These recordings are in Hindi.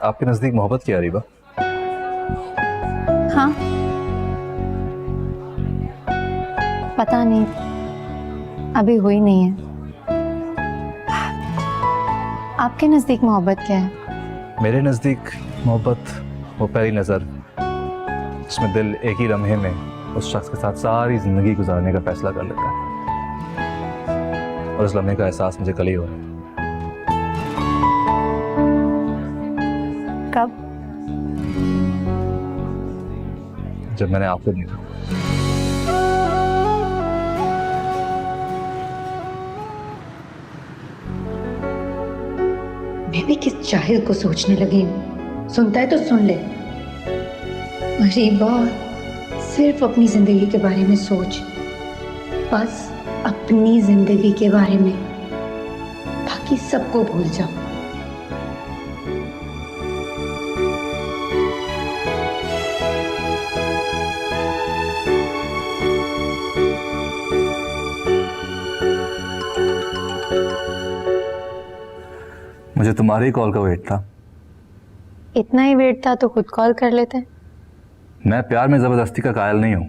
आपके नजदीक मोहब्बत क्या रीबा? हाँ, पता नहीं, अभी हुई नहीं है। आपके नजदीक मोहब्बत क्या है? मेरे नजदीक मोहब्बत वो पहली नजर जिसमें दिल एक ही लम्हे में उस शख्स के साथ सारी जिंदगी गुजारने का फैसला कर लेता है, और उस लम्हे का एहसास मुझे कल ही हो रहा है। कब? जब मैंने आपको देखा। मैं भी किस जाहिल को सोचने लगी हूँ। सुनता है तो सुन ले। रीबा, सिर्फ अपनी जिंदगी के बारे में सोच, बस अपनी जिंदगी के बारे में, बाकी सबको भूल जा। मुझे तुम्हारी कॉल का वेट था। इतना ही वेट था तो खुद कॉल कर लेते। मैं प्यार में जबरदस्ती का कायल नहीं हूं।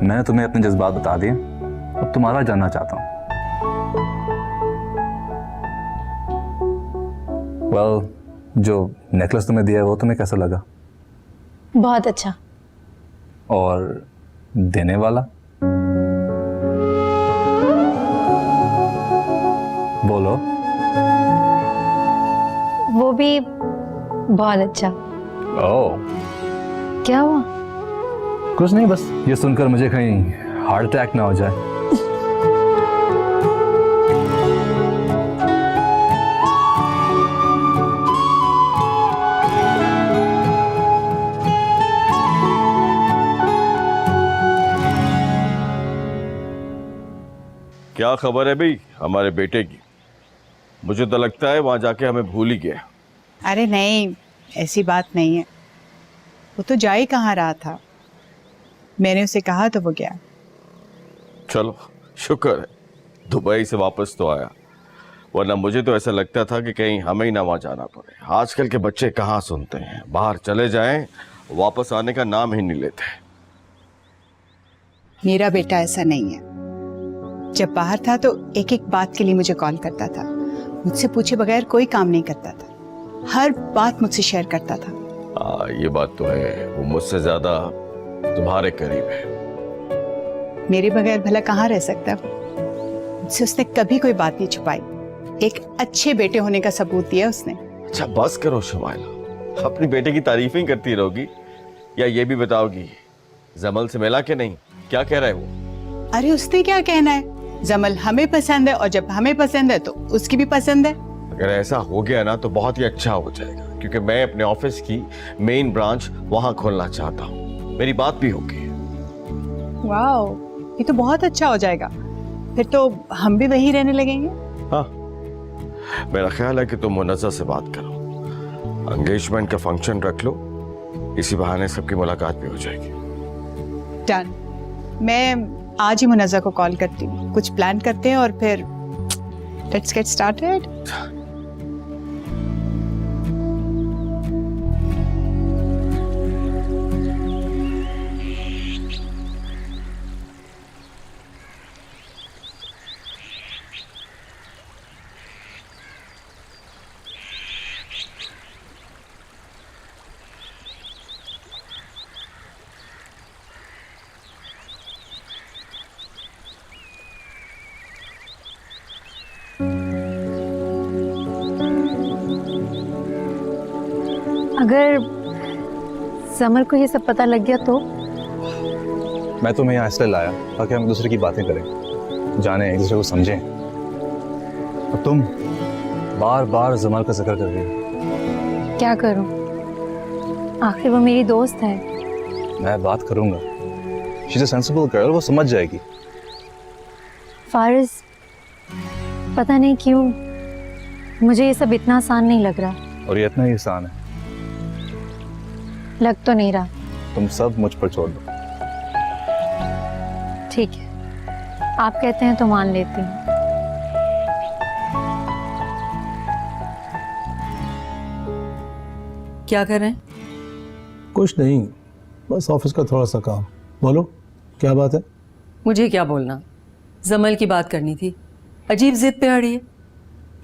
मैंने तुम्हें अपने जज्बात बता दिए, अब तुम्हारा जानना चाहता हूं। जो नेकलेस तुम्हें दिया है वो तुम्हें कैसा लगा? बहुत अच्छा। और देने वाला? बोलो। वो भी बहुत अच्छा। ओह, क्या हुआ? कुछ नहीं, बस ये सुनकर मुझे कहीं हार्ट अटैक ना हो जाए। क्या खबर है भाई हमारे बेटे की? मुझे तो लगता है वहां जाके हमें भूल ही गया। अरे नहीं, ऐसी बात नहीं है। वो तो जा ही कहाँ रहा था, मैंने उसे कहा तो वो गया। चलो शुक्र है दुबई से वापस तो आया, वरना मुझे तो ऐसा लगता था कि कहीं हमें ही ना वहां जाना पड़े। आजकल के बच्चे कहाँ सुनते हैं, बाहर चले जाएं वापस आने का नाम ही नहीं लेते। मेरा बेटा ऐसा नहीं है। जब बाहर था तो एक एक बात के लिए मुझे कॉल करता था, मुझसे पूछे बगैर कोई काम नहीं करता था, हर बात मुझसे शेयर करता था। ये बात तो है, वो मुझसे ज्यादा तुम्हारे करीब है। मेरे बगैर भला कहाँ रह सकता वो? मुझसे उसने कभी कोई बात नहीं छुपाई। एक अच्छे बेटे होने का सबूत दिया उसने। अच्छा बस करो शुमाइला, अपनी बेटे की तारीफ ही करती रहोगी या ये भी बताओगी जमल से मिला कि नहीं? क्या कह रहा है वो? अरे उसने क्या कहना है, जमल हमें पसंद है और जब हमें पसंद है तो उसकी भी पसंद है। अगर ऐसा हो गया ना तो बहुत ही अच्छा हो जाएगा, क्योंकि मैं अपने ऑफिस की मेन ब्रांच वहां खोलना चाहता हूँ। मेरी बात भी होगी। वाओ, ये तो बहुत अच्छा हो जाएगा, फिर तो हम भी वहीं रहने लगेंगे। हाँ, मेरा ख्याल है कि तुम मुनज़्ज़ा से बात करो, एंगेजमेंट का फंक्शन रख लो, इसी बहाने सबकी मुलाकात भी हो जाएगी। डन। मैं आज ही मुनज़्ज़ा को कॉल करती हूँ, कुछ प्लान करते हैं और फिर लेट्स गेट स्टार्टेड। अगर समर को ये सब पता लग गया तो? मैं तुम्हें यहाँ इसलिए लाया ताकि हम एक दूसरे की बातें करें, जाने, एक दूसरे को समझें। और तुम बार बार जमाल का जिक्र कर रही हो। क्या करूं, आखिर वो मेरी दोस्त है। मैं बात करूंगा, she is a sensible girl, वो समझ जाएगी। फारिस, पता नहीं क्यों मुझे ये सब इतना आसान नहीं लग रहा। और ये इतना ही आसान है? लग तो नहीं रहा। तुम सब मुझ पर छोड़ दो। ठीक है, आप कहते हैं तो मान लेती हूँ। क्या कर रहे हैं? कुछ नहीं, बस ऑफिस का थोड़ा सा काम। बोलो क्या बात है? मुझे क्या बोलना, जमल की बात करनी थी। अजीब जिद पे अड़ी है।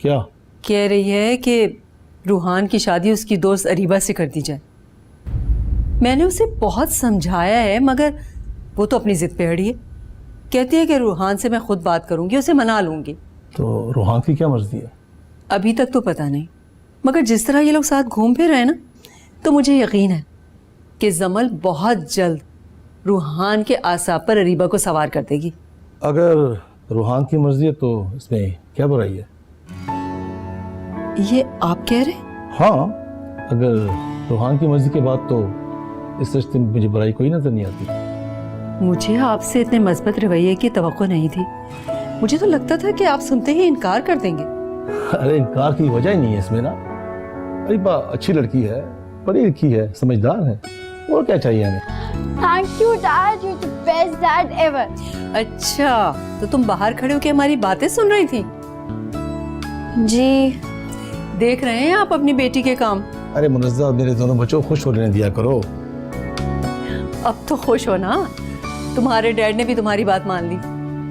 क्या? कह रही है कि रूहान की शादी उसकी दोस्त अरीबा से कर दी जाए। मैंने उसे बहुत समझाया है मगर वो तो अपनी जिद पे अड़ी है। कहती है कि रूहान से मैं खुद बात करूंगी, उसे मना लूंगी। तो रूहान की क्या मर्जी है? अभी तक तो पता नहीं, मगर जिस तरह ये लोग साथ घूम फिर रहे हैं ना, तो मुझे यकीन है कि जमल बहुत जल्द रूहान के आसाब पर अरीबा को सवार कर देगी। अगर रूहान की मर्जी है तो इसमें क्या बुराई है? ये आप कह रहे? हाँ, अगर रूहान की मर्जी के बाद तो इस रिश्ते में मुझे बुराई कोई नजर नहीं आती। मुझे आपसे इतने मजबूत रवैये की तवक्को नहीं थी। मुझे तो लगता था कि आप सुनते ही इनकार कर देंगे। अरे इनकार की वजह ही नहीं है इसमें ना। अरीबा अच्छी लड़की है, पढ़ी लिखी है, समझदार है, और क्या चाहिए हमें? Thank you, Dad. You're the best dad ever. अच्छा, तो तुम बाहर खड़े होकर हमारी बातें सुन रही थी? जी देख रहे हैं आप अपनी बेटी के काम? अरे मुनज़्ज़ा, मेरे दोनों बच्चों को खुश होने दिया करो। अब तो खुश हो ना, तुम्हारे डैड ने भी तुम्हारी बात मान ली।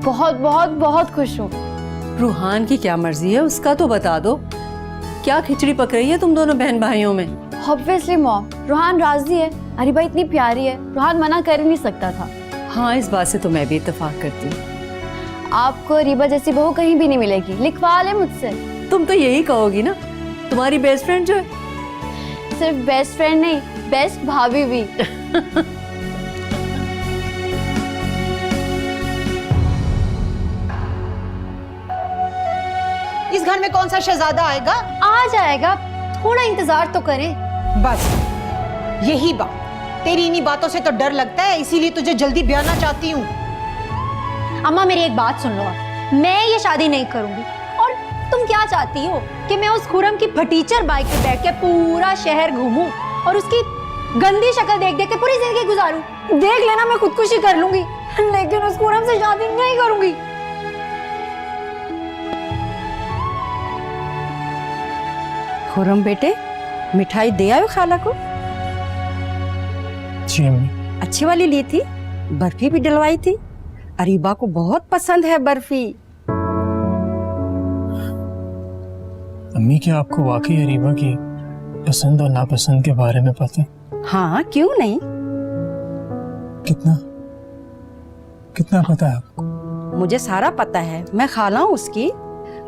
बहुत बहुत बहुत खुश हूँ। रूहान की क्या मर्जी है उसका तो बता दो। क्या खिचड़ी पक रही है तुम दोनों बहन भाइयों में? Obviously, Mom. रूहान राजी है। अरीबा इतनी प्यारी है, रूहान मना कर ही नहीं सकता था। हाँ, इस बात से तो मैं भी इत्तेफाक करती हूँ। आपको अरीबा जैसी बहू कहीं भी नहीं मिलेगी, लिखवा ले मुझसे। तुम तो यही कहोगी ना, तुम्हारी बेस्ट फ्रेंड जो है। सिर्फ बेस्ट फ्रेंड नहीं, बेस्ट भाभी भी। इस घर में कौन सा शहजादा आएगा? आ जाएगा, थोड़ा इंतजार तो करें। बस यही बात, तेरी इन्हीं बातों से तो डर लगता है, इसीलिए तुझे जल्दी ब्याहना चाहती हूँ। अम्मा मेरी एक बात सुन लो आप, मैं ये शादी नहीं करूंगी। और तुम क्या चाहती हो कि मैं उस खुरम की फटीचर बाइक पे बैठ के पूरा शहर घूमूं और उसकी गंदी शक्ल देख देख के पूरी जिंदगी गुजारूं? देख लेना, मैं खुदकुशी कर लूंगी, लेकिन उस खुरम से शादी नहीं करूंगी। खुरम बेटे, मिठाई दे आयो खाला को। जी अम्मी। अच्छी वाली ली थी, बर्फी भी डलवाई थी। अरीबा को बहुत पसंद है बर्फी। अम्मी, क्या आपको वाकई अरीबा की पसंद और नापसंद के बारे में पता है? हाँ, क्यों नहीं। कितना कितना पता है आपको? मुझे सारा पता है, मैं खाला हूँ उसकी।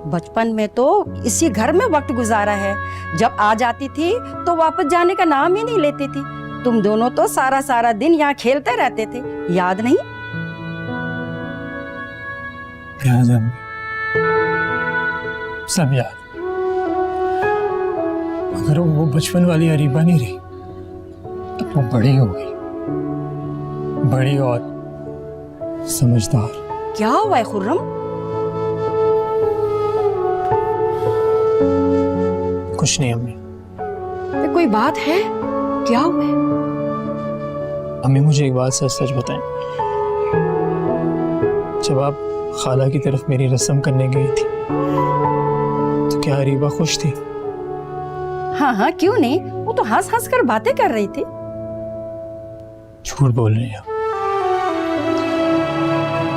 बचपन में तो इसी घर में वक्त गुजारा है। जब आ जाती थी तो वापस जाने का नाम ही नहीं लेती थी। तुम दोनों तो सारा सारा दिन यहाँ खेलते रहते थे, याद नहीं? याद है अम्मी, सब याद। अगर वो बचपन वाली अरीबा नहीं रही, अब वो बड़ी हो गई, बड़ी और समझदार। क्या हुआ है खुर्रम? कुछ नहीं अम्मी। तो कोई बात है? क्या हुआ है? अम्मी, मुझे एक बात सच सच बताएं, जब आप खाला की तरफ मेरी रस्म करने गई थी तो क्या अरीबा खुश थी? हाँ हाँ, क्यों नहीं, वो तो हंस हंस कर बातें कर रही थी। झूठ बोल रही हैं,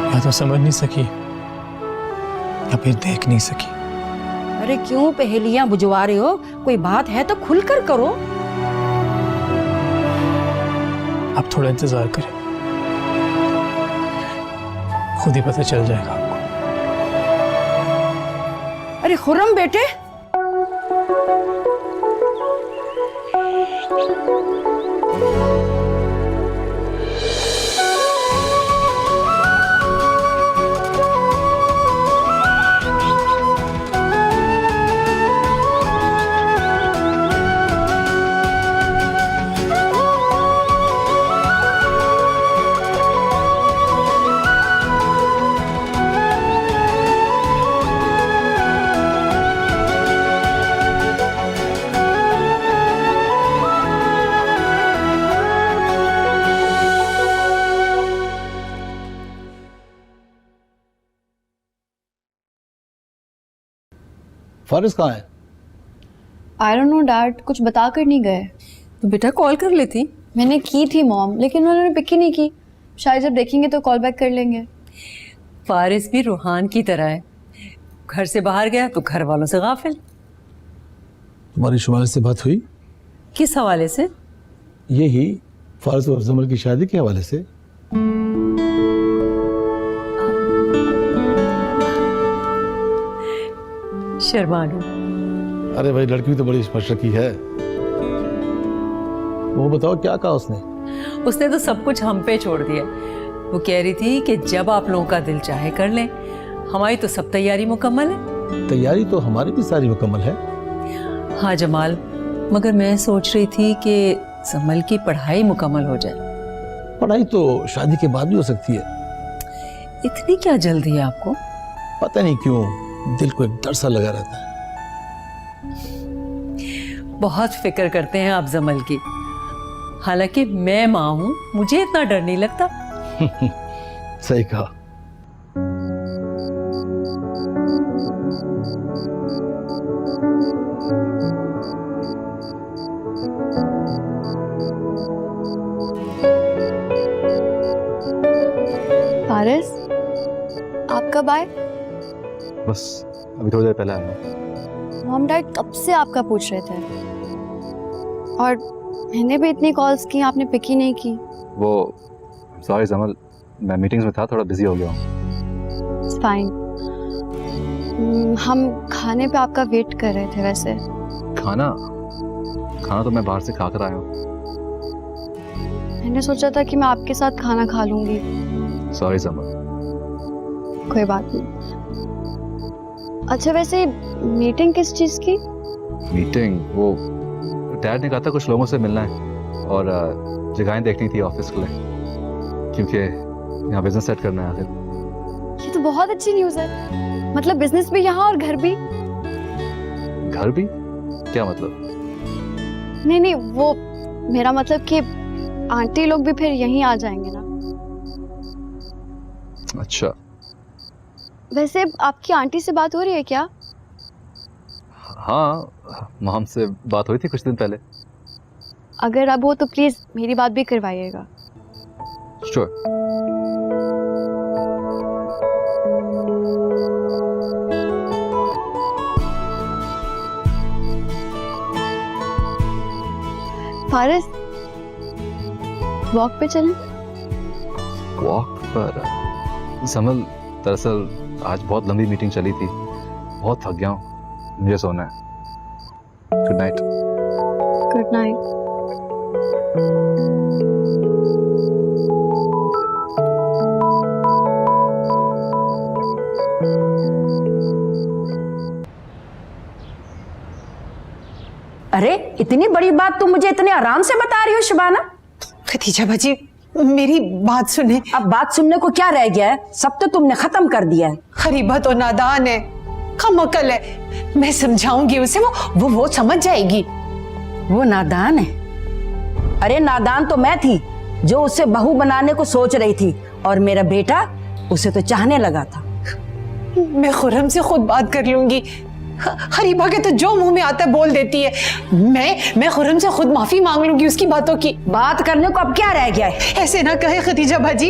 या तो समझ नहीं सकी या फिर देख नहीं सकी। अरे क्यों पहेलियां बुझवा रहे हो? कोई बात है तो खुलकर करो। आप थोड़ा इंतजार करें, खुद ही पता चल जाएगा आपको। अरे खुर्रम बेटे, फारिस कहाँ है? आई डोंट नो डैड, कुछ बता कर नहीं गए। तो बेटा कॉल कर लेती। मैंने की थी मॉम, लेकिन उन्होंने पिक ही नहीं की। शायद जब देखेंगे तो कॉल बैक कर लेंगे। फारिस भी रूहान की तरह है, घर से बाहर गया तो घर वालों से गाफिल। तुम्हारी शुमाल से बात हुई? किस हवाले से? यही फारिस और जमल की शादी के हवाले से। शर्मा गई। अरे भाई, लड़की तो बड़ी स्पष्ट की है। वो बताओ क्या कहा उसने? उसने तो सब कुछ हम पे छोड़ दिया। वो कह रही थी कि जब आप लोगों का दिल चाहे कर लें, हमारी तो सब तैयारी मुकम्मल है। तैयारी तो हमारी भी सारी मुकम्मल है। हाँ जमाल, मगर मैं सोच रही थी कि जमल की पढ़ाई मुकम्मल हो जाए। पढ़ाई तो शादी के बाद भी हो सकती है। इतनी क्या जल्दी है आपको? पता नहीं क्यों दिल को एक डर सा लगा रहता है। बहुत फिक्र करते हैं आप जमल की। हालांकि मैं माँ हूं, मुझे इतना डर नहीं लगता। सही कहा। फारिस, आप कब आए? बस अभी थोड़ी देर पहले आया हूँ। मॉम डैड कब से आपका पूछ रहे थे, और मैंने भी इतनी कॉल्स की, आपने पिक ही नहीं की। वो सॉरी जमल, मैं मीटिंग्स में था, थोड़ा बिजी हो गया हूँ। It's fine. हम खाने पे आपका वेट कर रहे थे। वैसे खाना तो मैं बाहर से खा कर आया हूँ। मैंने सोचा था कि मैं आपके साथ खाना खा लूंगी। सॉरी जमल। कोई बात नहीं। अच्छा, वैसे मीटिंग किस चीज की? मीटिंग, वो डैड ने कहा था कुछ लोगों से मिलना है और जगहें देखनी थी ऑफिस के लिए, क्योंकि यहाँ बिजनेस सेट करना है आखिर। ये तो बहुत अच्छी न्यूज़ है। मतलब बिजनेस भी यहाँ और घर भी? घर भी? क्या मतलब? नहीं, वो मेरा मतलब कि आंटी लोग भी फिर यहीं आ जाएंगे ना। अच्छा। वैसे आपकी आंटी से बात हो रही है क्या? हाँ, मॉम से बात हुई थी कुछ दिन पहले। अगर अब हो तो प्लीज मेरी बात भी करवाइएगा। श्योर। फारिस, वॉक पे चलें? वॉक पर? समल, दरअसल आज बहुत लंबी मीटिंग चली थी, बहुत थक गया हूँ, मुझे सोना है। Good night. Good night. अरे इतनी बड़ी बात तुम मुझे इतने आराम से बता रही हो शबाना? खतीजा बाजी, मेरी बात सुने। अब बात सुनने को क्या रह गया है? सब तो तुमने खत्म कर दिया है। खरीबा तो नादान है, कमअकल है। मैं समझाऊंगी उसे, वो समझ जाएगी। वो नादान है? अरे नादान तो मैं थी जो उसे बहू बनाने को सोच रही थी, और मेरा बेटा उसे तो चाहने लगा था। मैं खुर्रम से खुद बात कर लूंगी। हरीबा के तो जो मुंह में आता है बोल देती है। मैं खुर्रम से खुद माफी मांग लूंगी उसकी बातों की। बात करने को अब क्या रह गया है? ऐसे ना कहे खतीजा बाजी,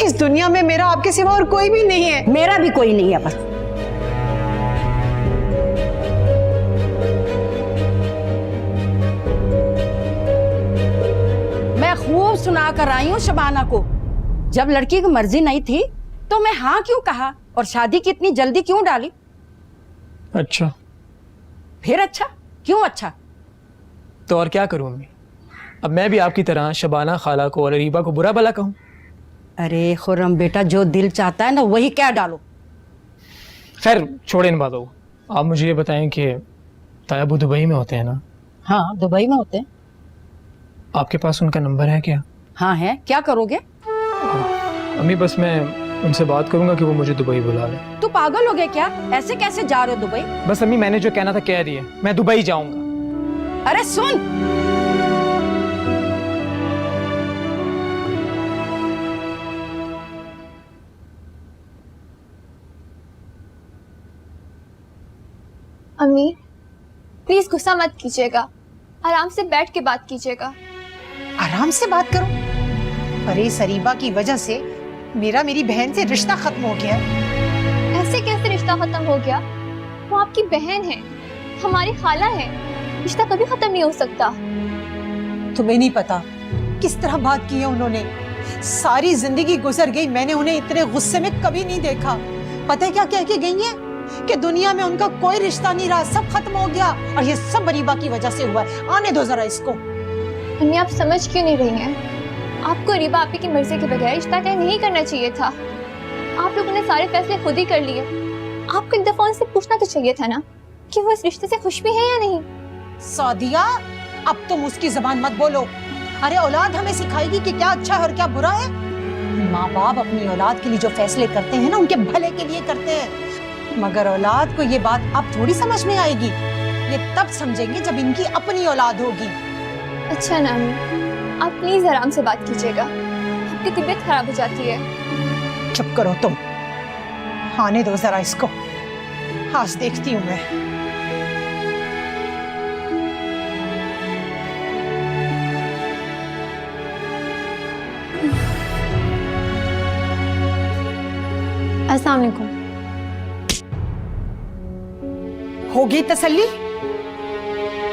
इस दुनिया में मेरा आपके सिवा और कोई भी नहीं है। मेरा भी कोई नहीं है बस। मैं खूब सुना कर आई हूँ शबाना को। जब लड़की की मर्जी नहीं थी तो मैं हाँ क्यों कहा, और शादी की इतनी जल्दी क्यों डाली? अच्छा, फिर अच्छा क्यों? अच्छा तो और क्या करूं अम्मी? अब मैं भी आपकी तरह शबाना खाला को और अरीबा को बुरा भला कहूं? अरे खुर्रम बेटा, जो दिल चाहता है ना वही क्या डालो। खैर छोड़े इन बातों को। आप मुझे ये बताएं कि तायाबू दुबई में होते हैं ना? हाँ, दुबई में होते हैं। आपके पास उनका नंबर है क्या? हाँ है। क्या करोगे? अम्मी बस मैं उनसे बात करूंगा कि वो मुझे दुबई बुला ले। तू पागल हो गया क्या? ऐसे कैसे जा रहे हो दुबई? बस अम्मी, मैंने जो कहना था कह दिए, मैं दुबई जाऊंगा। अरे सुन, अम्मी प्लीज गुस्सा मत कीजिएगा। आराम से बैठ के बात कीजिएगा। आराम से बात करो। अरे इस अरीबा की वजह से मेरी बहन से रिश्ता खत्म हो गया है। ऐसे कैसे रिश्ता खत्म हो गया? वो आपकी बहन है, हमारी खाला है, रिश्ता कभी खत्म नहीं हो सकता। तुम्हें नहीं पता किस तरह बात की है उन्होंने। सारी जिंदगी गुजर गई, मैंने उन्हें इतने गुस्से में कभी नहीं देखा। पता है क्या कह के गई है? कि दुनिया में उनका कोई रिश्ता नहीं रहा, सब खत्म हो गया और ये सब अरीबा की वजह से हुआ है। आने दो जरा इसको। अम्मी आप समझ क्यों नहीं रही हैं? आपको अरीबा आपी की मर्जी के बगैर रिश्ता तय नहीं करना चाहिए था। आप लोगों ने सारे फैसले खुद ही कर लिए। आपको एक दफा उनसे पूछना तो चाहिए था ना कि वो इस रिश्ते से खुश भी है या नहीं। सादिया, अब तुम उसकी जबान मत बोलो। अरे औलाद हमें सिखाएगी कि क्या अच्छा है और क्या बुरा है। माँ बाप अपनी औलाद के लिए जो फैसले करते हैं ना, उनके भले के लिए करते हैं। मगर औलाद को ये बात अब थोड़ी समझ में आएगी। ये तब समझेंगे जब इनकी अपनी औलाद होगी। अच्छा नानी, आप प्लीज आराम से बात कीजिएगा, आपकी तबीयत खराब हो जाती है। चुप करो तुम। आने दो जरा इसको, आज देखती हूँ मैं। अस्सलाम वालेकुम। हो गई तसल्ली?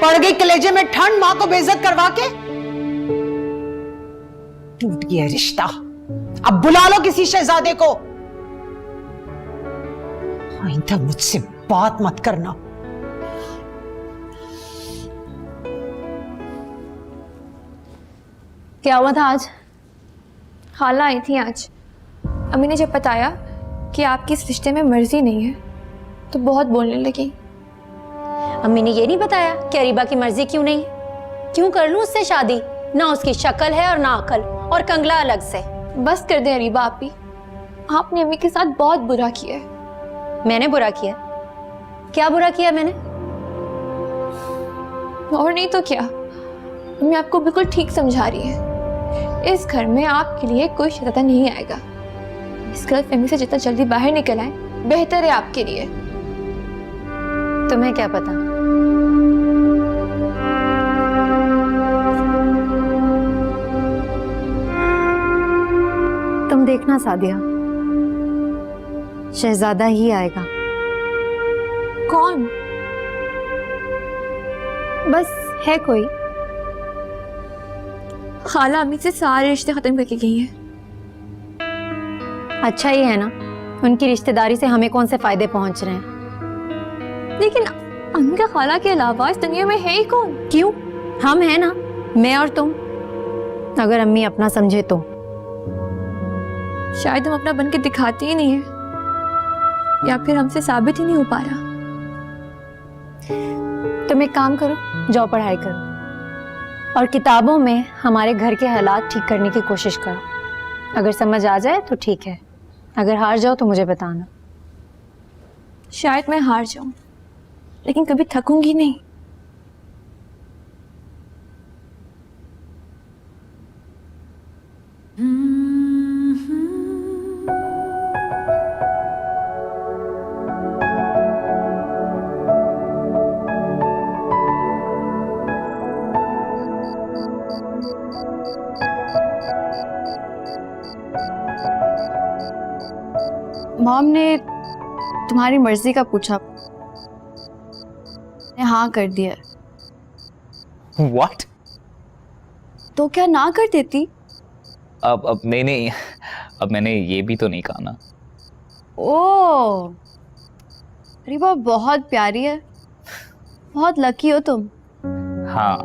पड़ गई कलेजे में ठंड माँ को बेइज्जत करवा के? टूट गया रिश्ता। अब बुला लो किसी शहजादे को। आइंदा मुझसे बात मत करना। क्या हुआ था आज? खाला आई थी आज। अम्मी ने जब बताया कि आपकी इस रिश्ते में मर्जी नहीं है तो बहुत बोलने लगी। अम्मी ने ये नहीं बताया कि अरीबा की मर्जी क्यों नहीं? क्यों कर लूं उससे शादी? ना उसकी शक्ल है और ना अकल, और कंगला अलग से। बस कर दे अरीबा आपी, आपने अम्मी के साथ बहुत बुरा किया है। मैंने बुरा किया? क्या बुरा किया मैंने? और नहीं तो क्या, अम्मी आपको बिल्कुल ठीक समझा रही है। इस घर में आपके लिए कोई शैतान नहीं आएगा। इस गलतफहमी से जितना जल्दी बाहर निकल आए बेहतर है आपके लिए। तुम्हें क्या पता? तुम देखना सादिया, शहजादा ही आएगा। कौन? बस है कोई। खाला अम्मी से सारे रिश्ते खत्म करके गई है। अच्छा ही है ना, उनकी रिश्तेदारी से हमें कौन से फायदे पहुंच रहे हैं। लेकिन अम्मी का खाला के अलावा इस दुनिया में है ही कौन? क्यों? हम हैं ना, मैं और तुम। अगर अम्मी अपना समझे तो। शायद हम अपना बन के दिखाते ही नहीं है, या फिर हमसे साबित ही नहीं हो पा रहा। तुम एक काम करो, जाओ पढ़ाई करो और किताबों में हमारे घर के हालात ठीक करने की कोशिश करो। अगर समझ आ जाए तो ठीक है, अगर हार जाओ तो मुझे बताना। शायद मैं हार जाऊं, लेकिन कभी थकूंगी नहीं। मॉम ने तुम्हारी मर्जी का पूछा, ने हाँ कर दिया। What? तो क्या ना कर देती? अब नहीं, अब मैंने ये भी तो नहीं कहा ना। ओ, अरीबा बहुत प्यारी है, बहुत लकी हो तुम। हाँ,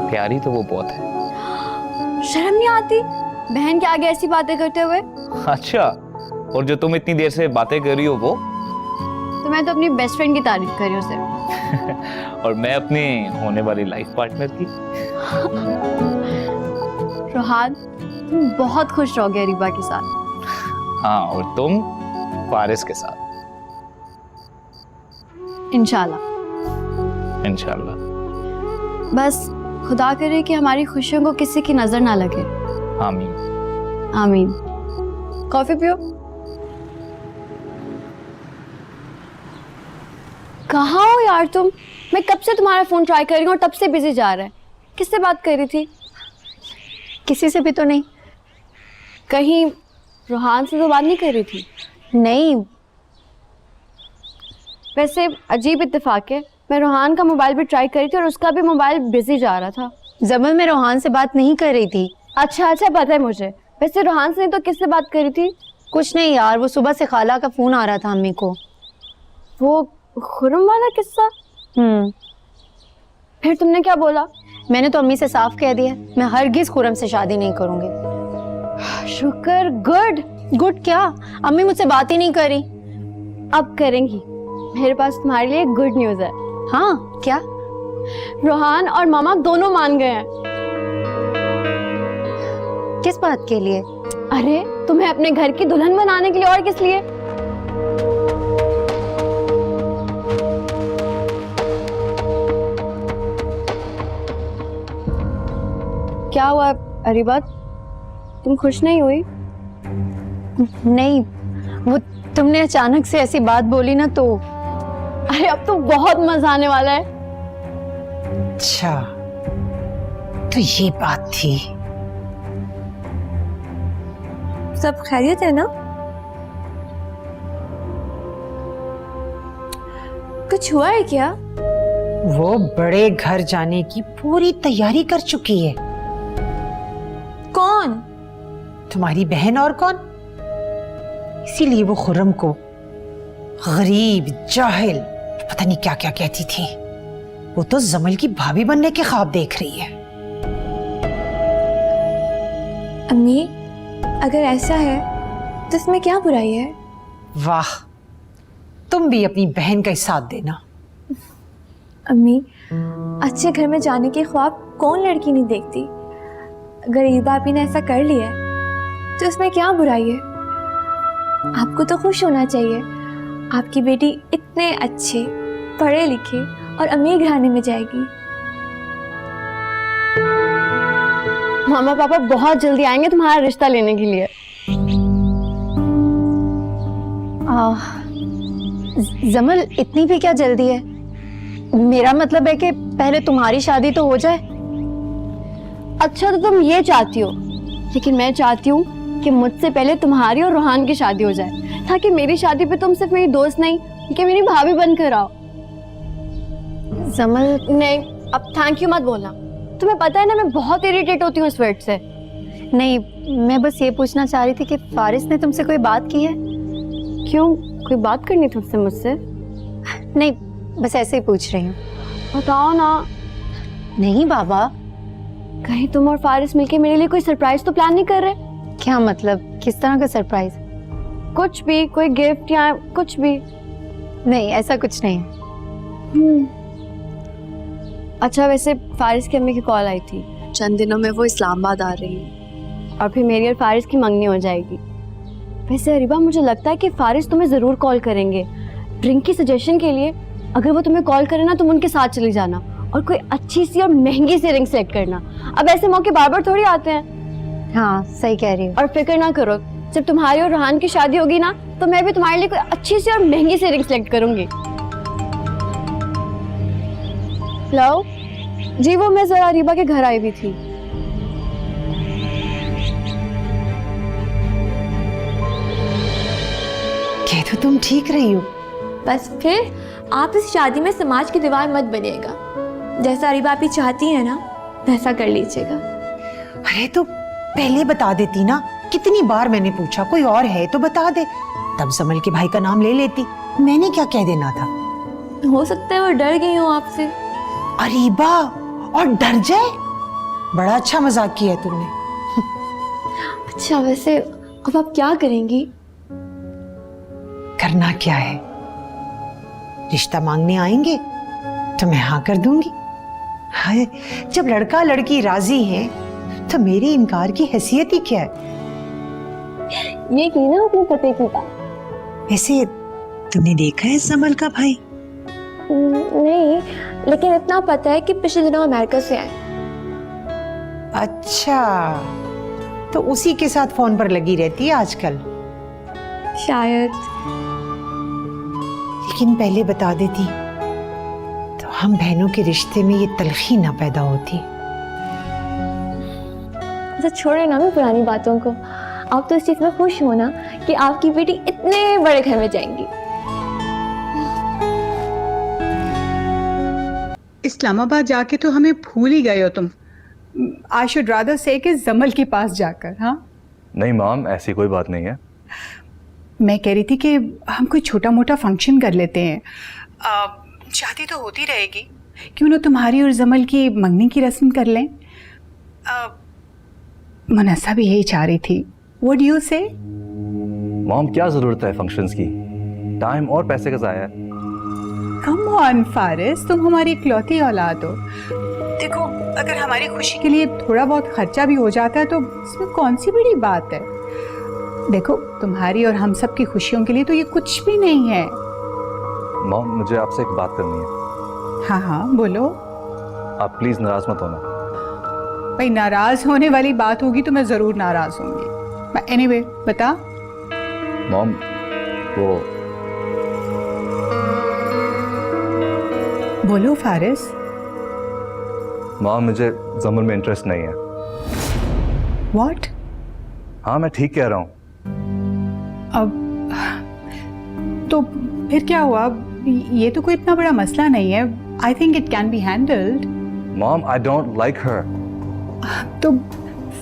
प्यारी तो वो बहुत है। शर्म नहीं आती बहन के आगे ऐसी बातें करते हुए? अच्छा, और जो तुम इतनी देर से बातें कर रही हो वो? तो मैं तो अपनी बेस्ट फ्रेंड की तारीफ कर रही हूँ सिर्फ। और मैं अपने होने वाली लाइफ पार्टनर की। रोहान, तुम बहुत खुश रहोगे अरीबा के साथ। हाँ, और तुम फारिस के साथ। इंशाल्लाह। इंशाल्लाह। बस खुदा करे कि हमारी खुशियों को किसी की नजर ना लगे। आमीन। आमीन। कॉफी पियो। कहाँ हो यार तुम? मैं कब से तुम्हारा फोन ट्राई कर रही हूँ और तब से बिजी जा रहा है। किससे बात कर रही थी? किसी से भी तो नहीं। कहीं रूहान से तो बात नहीं कर रही थी? नहीं। वैसे अजीब इत्तेफाक है, मैं रूहान का मोबाइल भी ट्राई करी थी और उसका भी मोबाइल बिजी जा रहा था। जमल, मैं रोहान से बात नहीं कर रही थी। अच्छा पता है मुझे। वैसे रूहान से नहीं तो किससे बात करी थी? कुछ नहीं यार, वो सुबह से खाला का फोन आ रहा था अम्मी को। वो खुरम वाला किस्सा? फिर तुमने क्या बोला? मैंने तो अम्मी से साफ कह दिया मैं हरगिज खुरम से शादी नहीं करूंगी। शुक्र। गुड क्या? अम्मी मुझसे बात ही नहीं करी। अब करेंगी। मेरे पास तुम्हारे लिए गुड न्यूज है। हाँ, क्या? रूहान और मामा दोनों मान गए हैं। किस बात के लिए? अरे तुम्हें अपने घर की दुल्हन बनाने के लिए, और किस लिए? क्या हुआ अरीबा, तुम खुश नहीं हुई? नहीं, वो तुमने अचानक से ऐसी बात बोली ना तो। अरे अब तो बहुत मजा आने वाला है। अच्छा, तो ये बात थी। सब खैरियत है ना? कुछ हुआ है क्या? वो बड़े घर जाने की पूरी तैयारी कर चुकी है। कौन? तुम्हारी बहन और कौन? इसीलिए वो खुर्रम को गरीब, जाहिल, पता नहीं क्या क्या कहती थी। वो तो जमल की भाभी बनने के ख्वाब देख रही है। अम्मी, अगर ऐसा है तो इसमें क्या बुराई है? वाह, तुम भी अपनी बहन का ही साथ देना। अम्मी, अच्छे घर में जाने के ख्वाब कौन लड़की नहीं देखती? अगर ईबा आपी ने ऐसा कर लिया है तो इसमें क्या बुराई है? आपको तो खुश होना चाहिए। आपकी बेटी इतने अच्छे, पढ़े लिखे और अमीर घराने में जाएगी। मामा पापा बहुत जल्दी आएंगे तुम्हारा रिश्ता लेने के लिए। जमल, इतनी भी क्या जल्दी है? मेरा मतलब है कि पहले तुम्हारी शादी तो हो जाए। अच्छा तो तुम ये चाहती हो, लेकिन मैं चाहती हूँ कि मुझसे पहले तुम्हारी और रूहान की शादी हो जाए, ताकि मेरी शादी पे तुम सिर्फ मेरी दोस्त नहीं कि मेरी भाभी बनकर आओ। जमल, नहीं, अब थैंक यू मत बोलना। तुम्हें पता है ना मैं बहुत इरिटेट होती हूँ इस वर्ड से। नहीं, मैं बस ये पूछना चाह रही थी कि फारिस ने तुमसे कोई बात की है? क्यों, कोई बात करनी थी उससे मुझसे? नहीं, बस ऐसे ही पूछ रही हूँ। बताओ ना। नहीं बाबा। कहीं तुम और फारिस मिलके मेरे लिए कोई सरप्राइज तो प्लान नहीं कर रहे? क्या मतलब, किस तरह का सरप्राइज? कुछ भी, कोई गिफ्ट या कुछ भी? नहीं, ऐसा कुछ नहीं। अच्छा, वैसे फारिस की अम्मी की कॉल आई थी, चंद दिनों में वो इस्लामाबाद आ रही है और फिर मेरी और फारिस की मंगनी हो जाएगी। वैसे अरीबा, मुझे लगता है कि फारिस तुम्हें जरूर कॉल करेंगे ड्रिंक की सजेशन के लिए। अगर वो तुम्हें कॉल करे ना, तुम उनके साथ चली जाना और कोई अच्छी सी और महंगी सी रिंग सेलेक्ट करना। अब ऐसे मौके बार बार थोड़ी आते हैं। हाँ, सही कह रही हो। और फिक्र ना करो, जब तुम्हारी और रूहान की शादी होगी ना, तो मैं भी तुम्हारे लिए कोई अच्छी सी और महंगी सी रिंग सेलेक्ट करूंगी। लो जी, वो मैं जरा अरीबा के घर आई हुई थी। कह तो तुम ठीक रही हो। बस फिर आप इस शादी में समाज की दीवार मत बनिएगा। जैसा अरीबा आपी चाहती है ना, वैसा कर लीजिएगा। अरे तो पहले बता देती ना, कितनी बार मैंने पूछा कोई और है तो बता दे, तब जमल के भाई का नाम ले लेती। मैंने क्या कह देना था? हो सकता है वो डर गई हो आपसे। अरीबा, और डर जाए? बड़ा अच्छा मजाक किया है तुमने। अच्छा, वैसे अब आप क्या करेंगी? करना क्या है, रिश्ता मांगने आएंगे तो मैं हाँ कर दूंगी। हाय, जब लड़का लड़की राजी हैं तो मेरे इनकार की हैसियत ही क्या है? ये की ना अपने पति की बात। वैसे तुमने देखा है जमल का भाई? नहीं, लेकिन इतना पता है कि पिछले दिनों अमेरिका से आए। अच्छा, तो उसी के साथ फोन पर लगी रहती है आजकल शायद। लेकिन पहले बता देती हम बहनों के रिश्ते में ये तलखी ना पैदा होती। अच्छा छोड़े ना मैं पुरानी बातों को, आप तो इस चीज में खुश हो ना कि आपकी बेटी इतने बड़े घर में जाएंगी। इस्लामाबाद जाके तो हमें भूल ही गए हो तुम। आई शुड रादर से कि जमल के पास जाकर। हाँ नहीं मॉम, ऐसी कोई बात नहीं है। मैं कह रही थी कि हम कोई छोटा मोटा फंक्शन कर लेते हैं। शादी तो होती रहेगी, क्यों ना तुम्हारी और जमल की मंगनी की रस्म कर लें। मुनस्सा भी यही चाह रही थी। व्हाट डू यू से? मॉम क्या जरूरत है फंक्शंस की, टाइम और पैसे का ज़ाया है। कम ऑन फारिस, तुम हमारी इकलौती औलाद हो। देखो अगर हमारी खुशी के लिए थोड़ा बहुत खर्चा भी हो जाता है तो इसमें कौन सी बड़ी बात है। देखो तुम्हारी और हम सब की खुशियों के लिए तो ये कुछ भी नहीं है। मॉम मुझे आपसे एक बात करनी है। हाँ हाँ बोलो। आप प्लीज नाराज मत होना। भाई नाराज होने वाली बात होगी तो मैं जरूर नाराज होंगी। एनीवे बता। मॉम वो बोलो फारिस। मॉम मुझे जमल में इंटरेस्ट नहीं है। व्हाट? हाँ मैं ठीक कह रहा हूँ। अब तो फिर क्या हुआ? ये तो कोई इतना बड़ा मसला नहीं है। I think it can be handled. Mom I don't like her. तो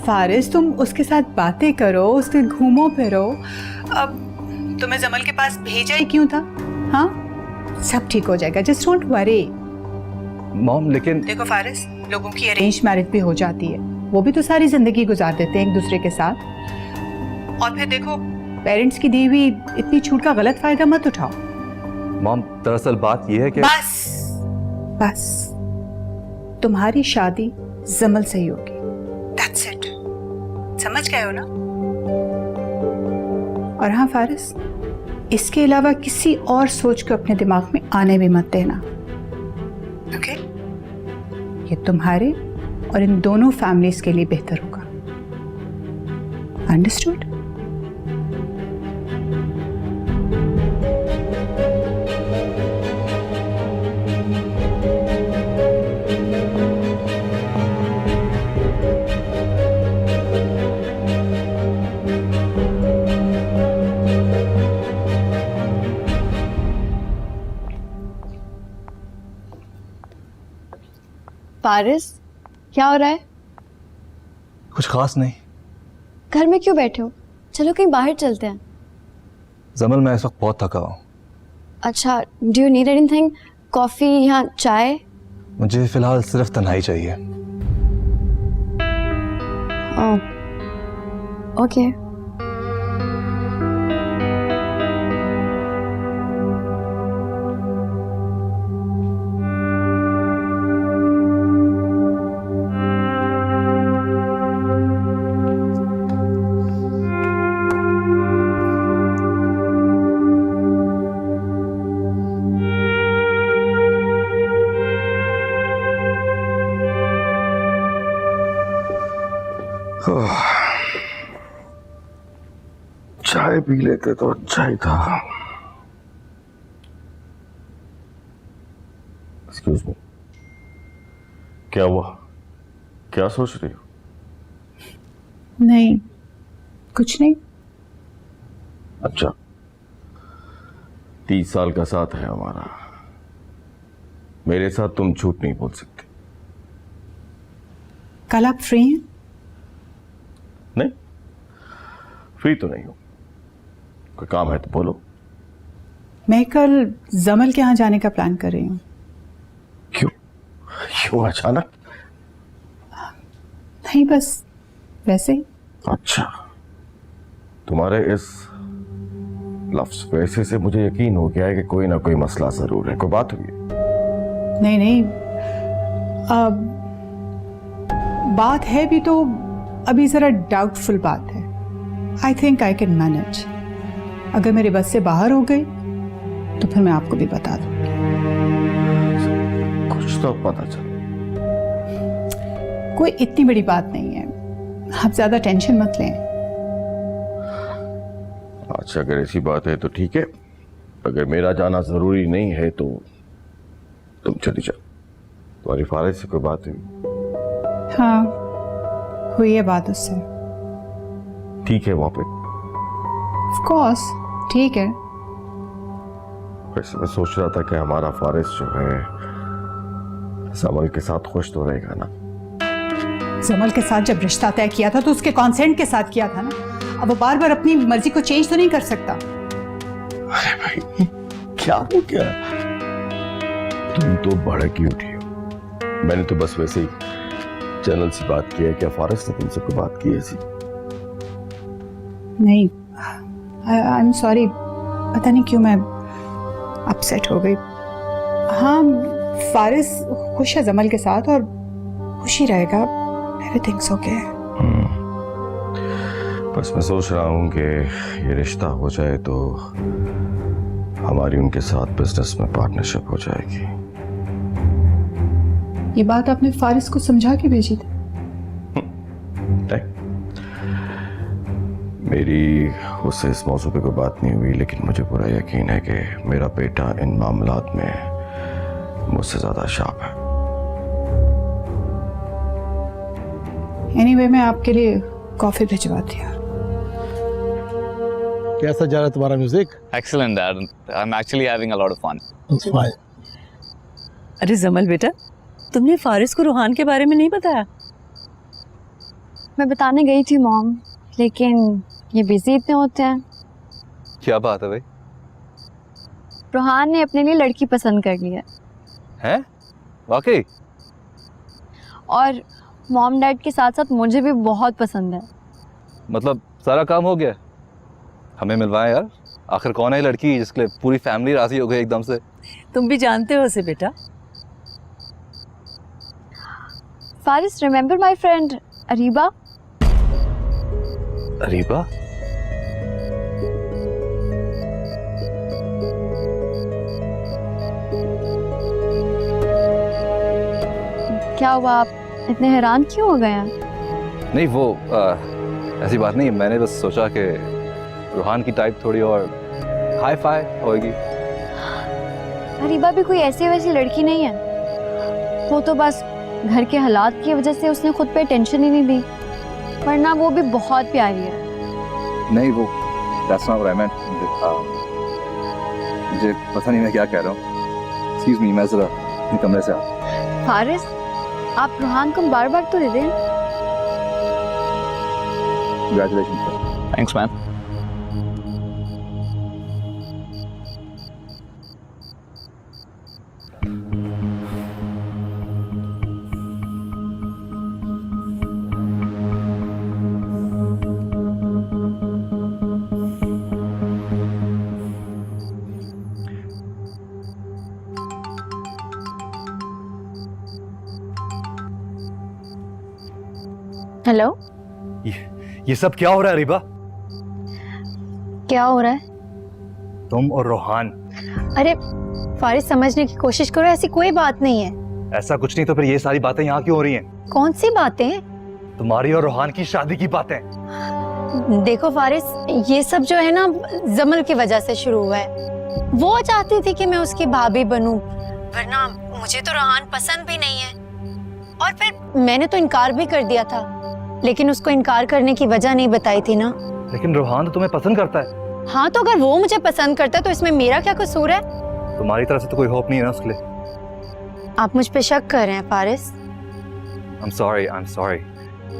फारिस तुम उसके साथ बातें करो, उसके घूमो फिरो। अब तुम्हें जमल के पास भेजा ही क्यों था? हाँ सब ठीक हो जाएगा, जस्ट डोंट वरी। मॉम लेकिन देखो फारिस, लोगों की अरेंज मैरिज भी हो जाती है, वो भी तो सारी जिंदगी गुजार देते हैं एक दूसरे के साथ। और फिर देखो पेरेंट्स की दी हुई इतनी छूट का गलत फायदा मत उठाओ। मॉम दरअसल बात यह है कि बस तुम्हारी शादी जमल से ही होगी। That's it. समझ गए हो ना? और हाँ फारिस, इसके अलावा किसी और सोच को अपने दिमाग में आने भी मत देना। ओके? ये तुम्हारे और इन दोनों फैमिलीज के लिए बेहतर होगा। अंडरस्टूड? पारिस क्या हो रहा है? कुछ खास नहीं। घर में क्यों बैठे हो? चलो कहीं बाहर चलते हैं। जमल मैं इस वक्त बहुत थका हूँ। अच्छा do you need anything? Coffee या चाय? मुझे फिलहाल सिर्फ तन्हाई चाहिए। ओके। चाय पी लेते तो अच्छा ही था। एक्सक्यूज मी, क्या हुआ? क्या सोच रही हो? नहीं कुछ नहीं। अच्छा 30 साल का साथ है हमारा, मेरे साथ तुम झूठ नहीं बोल सकते। कल आप फ्री हैं? नहीं फ्री तो नहीं हूं, कोई काम है तो बोलो। मैं कल जमल के यहाँ जाने का प्लान कर रही हूँ। क्यों क्यों अचानक? नहीं बस वैसे ही। अच्छा तुम्हारे इस लफ्ज वैसे से मुझे यकीन हो गया है कि कोई ना कोई मसला जरूर है। कोई बात हुई? नहीं नहीं बात है भी तो अभी जरा डाउटफुल बात है। I think I can manage. अगर मेरे बस से बाहर हो गई तो फिर मैं आपको भी बता दूंगी। कुछ तो पता चल। कोई इतनी बड़ी बात नहीं है, आप ज्यादा टेंशन मत लें। अच्छा अगर ऐसी बात है तो ठीक है, अगर मेरा जाना जरूरी नहीं है तो तुम चली जाओ। तुम्हारी फारिस से कोई बात हुई? हाँ, हुई है बात उससे। ठीक है वहाँ पे? ऑफ कोर्स ठीक है। वैसे मैं सोच रहा था कि हमारा फारिस जो है समल के साथ खुश तो रहेगा ना। जमल के साथ जब रिश्ता तय किया था तो उसके कंसेंट के साथ किया था ना। अब वो बार बार अपनी मर्जी को चेंज तो नहीं कर सकता। अरे भाई क्या हो गया? तुम तो भड़क ही उठी हो। मैंने तो बस वैसे ही चैनल से बात किया है। क्या फारिस ने तुमसे कोई बात की है ऐसी? नहीं, आई एम सॉरी, पता नहीं क्यों मैं अपसेट हो गई। हाँ, फारिस खुश है जमल के साथ और खुश ही रहेगा। Everything's okay. बस मैं सोच रहा हूँ कि ये रिश्ता हो जाए तो हमारी उनके साथ बिजनेस में पार्टनरशिप हो जाएगी। ये बात आपने फारिस को समझा के भेजी थी? मेरी उससे इस मौजू पे कोई बात नहीं हुई, लेकिन मुझे पूरा यकीन है कि मेरा बेटा इन मामलात में मुझसे ज्यादा शार्प है। एनीवे, मैं आपके लिए कॉफी भिजवाती हूँ। कैसा जा रहा है तुम्हारा music? Excellent, Dad. I'm actually having a lot of fun. अरे जमल बेटा, तुमने फारिस को रूहान के बारे में नहीं बताया? मैं बताने गई थी मॉम, लेकिन ये बिजी इतने होते हैं। क्या बात है भाई? रूहान ने अपने लिए लड़की पसंद कर ली है। हैं? वाकई? और मॉम डैड के साथ साथ मुझे भी बहुत पसंद है। मतलब सारा काम हो गया? हमें मिलवाएं यार। आखिर कौन है ये लड़की जिसके लिए पूरी फैमिली राजी हो गई एकदम से? तुम भी जानते हो उसे बेटा। Faris, remember my friend Areeba? Areeba? क्या हुआ, आप इतने हैरान क्यों हो गए हैं? नहीं वो ऐसी बात नहीं, मैंने बस सोचा कि रूहान की टाइप थोड़ी और हाई फाई होगी। अरीबा भी कोई ऐसी वैसी लड़की नहीं है। वो तो बस घर के हालात की वजह से उसने खुद पे टेंशन ही नहीं दी, वरना वो भी बहुत प्यारी है। नहीं वो that's not what I meant. मुझे पता नहीं मैं क्या कह रहा हूँ। Excuse me, मैं जरा अपने कमरे से आ। फारिस, आप रूहान को बार बार तो दे दें। Congratulations sir. Thanks, man. Hello, ये सब क्या हो रहा है अरीबा? क्या हो रहा है? तुम और रोहान। अरे फारिस, समझने की कोशिश करो, ऐसी कोई बात नहीं है। ऐसा कुछ नहीं तो फिर ये सारी बातें यहाँ क्यों हो रही हैं? कौन सी बातें? तुम्हारी और रोहान की शादी की बातें। देखो फारिस, ये सब जो है ना जमल की वजह से शुरू हुआ है। वो चाहती थी कि मैं उसकी भाभी बनूं, वरना मुझे तो रोहान पसंद भी नहीं है। और फिर मैंने तो इनकार भी कर दिया था, लेकिन उसको इनकार करने की वजह नहीं बताई थी ना। लेकिन रोहान तो तुम्हें पसंद करता है। हाँ, तो अगर वो मुझे पसंद करता है तो इसमें मेरा क्या कसूर है? तुम्हारी तरफ से तो कोई होप नहीं है ना उसके लिए। आप मुझ पे शक कर रहे हैं Faris? I'm sorry.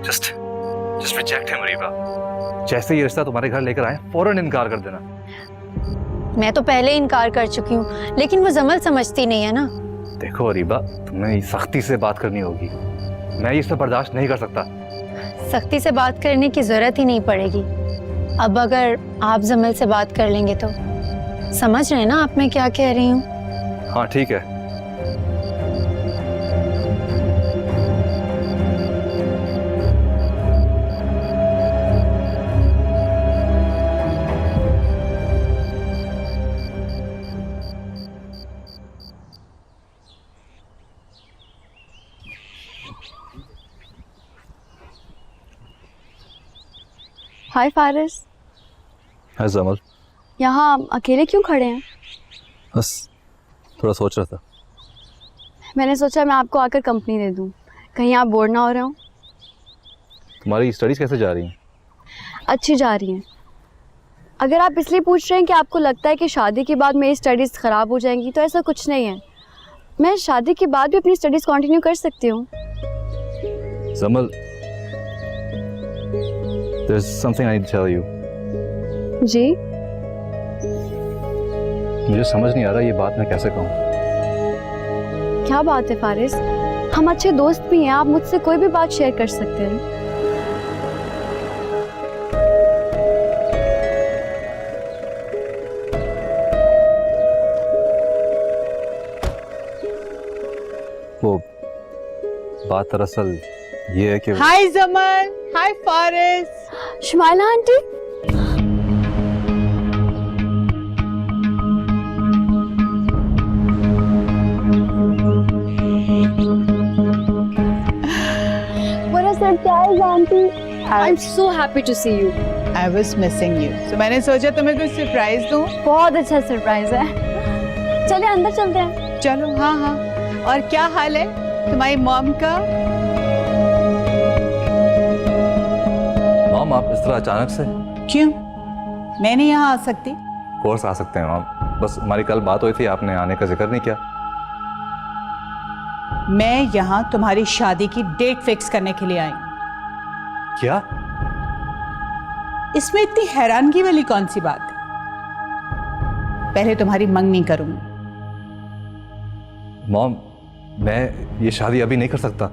Just reject him, Areeba. जैसे ये रिश्ता तुम्हारे घर लेकर आए, फौरन इनकार कर देना। मैं तो पहले इनकार कर चुकी हूँ, लेकिन वो जमल समझती नहीं है ना। देखो अरीबा, तुम्हें सख्ती से बात करनी होगी। मैं ये सब बर्दाश्त नहीं कर सकता। सख्ती से बात करने की जरूरत ही नहीं पड़ेगी। अब अगर आप जमल से बात कर लेंगे तो समझ रहे हैं ना आप मैं क्या कह रही हूँ? हाँ ठीक है। हाय फारिस। हाय जमल। यहाँ अकेले क्यों खड़े हैं? बस थोड़ा सोच रहा था। मैंने सोचा मैं आपको आकर कंपनी दे दूं, कहीं आप बोर ना हो रहे हो। तुम्हारी स्टडीज कैसे जा रही हैं? अच्छी जा रही हैं। अगर आप इसलिए पूछ रहे हैं कि आपको लगता है कि शादी के बाद मेरी स्टडीज़ ख़राब हो जाएंगी, तो ऐसा कुछ नहीं है। मैं शादी के बाद भी अपनी स्टडीज़ कंटिन्यू कर सकती हूँ। जमल, there's something I need to tell you. जी? मुझे समझ नहीं आ रहा ये बात मैं कैसे कहूँ। क्या बात है फारिस, हम अच्छे दोस्त भी हैं, आप मुझसे कोई भी बात शेयर कर सकते हैं। वो बात दरअसल ये है कि hi Jamal, hi Faris. Shumaila aunty, what a surprise aunty. I'm so happy to see you. I was missing you. So मैंने सोचा तुम्हें कुछ सरप्राइज दूं। बहुत अच्छा सरप्राइज है। चलिए अंदर चलते हैं। चलो। हाँ हाँ। और क्या हाल है तुम्हारी मॉम का? मॉम, आप इस तरह अचानक से? क्यों, मैं नहीं यहाँ आ सकती? कोर्स आ सकते हैं मॉम, बस हमारी कल बात हुई थी, आपने आने का जिक्र नहीं किया। मैं यहाँ तुम्हारी शादी की डेट फिक्स करने के लिए आई। क्या? इसमें इतनी हैरानगी वाली कौन सी बात है? पहले तुम्हारी मंगनी करूंगी। मॉम, मैं ये शादी अभी नहीं कर सकता।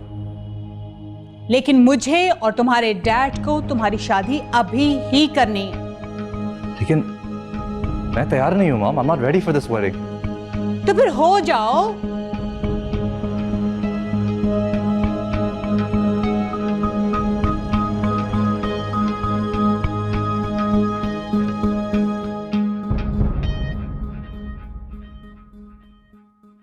लेकिन मुझे और तुम्हारे डैड को तुम्हारी शादी अभी ही करनी है। लेकिन मैं तैयार नहीं हूँ mom, I am not ready for this wedding. तो फिर हो जाओ।